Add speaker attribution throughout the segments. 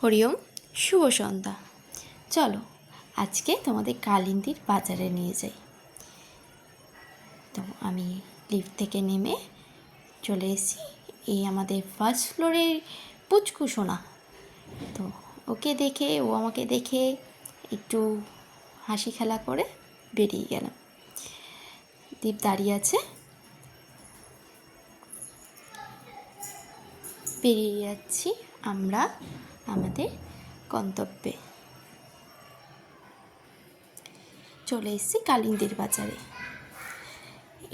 Speaker 1: হরিওম, শুভ সন্ধ্যা। চলো আজকে তোমাদের কালিন্দির বাজারে নিয়ে যাই। তো আমি লিফট থেকে নেমে চলে এসেছি এই আমাদের ফার্স্ট ফ্লোরের পুচকু সোনা। তো ওকে দেখে, ও আমাকে দেখে একটু হাসি খেলা করে বেরিয়ে গেলাম। দীপ দাঁড়িয়ে আছে, বেরিয়ে যাচ্ছি আমরা আমাদের গন্তব্যে। চলে এসেছি কালিন্দির বাজারে।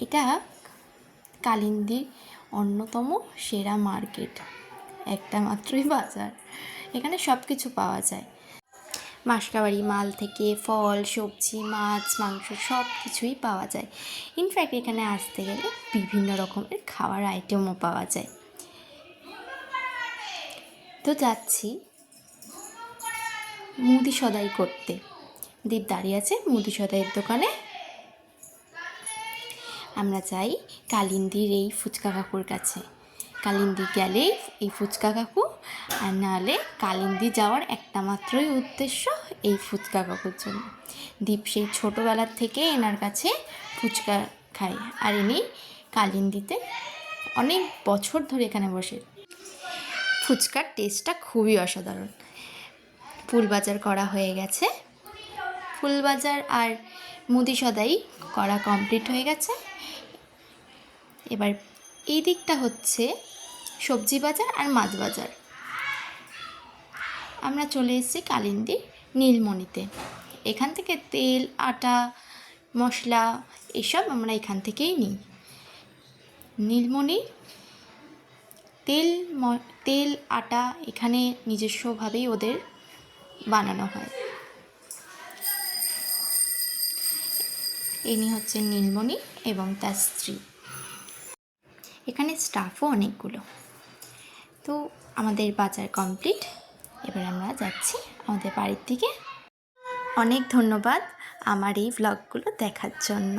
Speaker 1: এটা কালিন্দির অন্যতম সেরা মার্কেট, একটা মাত্রই বাজার। এখানে সব কিছু পাওয়া যায়, মাসকাবাড়ি মাল থেকে ফল, সবজি, মাছ, মাংস সব কিছুই পাওয়া যায়। ইনফ্যাক্ট এখানে আসতে গেলে বিভিন্ন রকমের খাওয়ার আইটেমও পাওয়া যায়। তো যাচ্ছি মুদি সদাই করতে। দীপ দাঁড়িয়ে আছে মুদি সদাইয়ের দোকানে। আমরা যাই কালিন্দির এই ফুচকা কাকুর কাছে। কালিন্দি গেলেই এই ফুচকা কাকু, আর নাহলে কালিন্দি যাওয়ার একটা মাত্রই উদ্দেশ্য এই ফুচকা কাকুর জন্য। দীপ সেই ছোটোবেলার থেকে এনার কাছে ফুচকা খায়, আর ইনি কালিন্দিতে অনেক বছর ধরে এখানে বসে। ফুচকার টেস্টটা খুবই অসাধারণ। ফুলবাজার করা হয়ে গেছে, ফুলবাজার আর মুদি সদাই করা কমপ্লিট হয়ে গেছে। এবার এই দিকটা হচ্ছে সবজি বাজার আর মাছ বাজার। আমরা চলে এসেছি কালিন্দির নীলমণিতে। এখান থেকে তেল, আটা, মশলা এসব আমরা এখান থেকেই নিই। নীলমণি তেল আটা এখানে নিজস্বভাবেই ওদের বানানো হয়। ইনি হচ্ছেন নীলমণি এবং তার স্ত্রী। এখানে স্টাফও অনেকগুলো। তো আমাদের বাজার কমপ্লিট, এবার আমরা যাচ্ছি আমাদের বাড়ির দিকে। অনেক ধন্যবাদ আমার এই ভ্লগগুলো দেখার জন্য।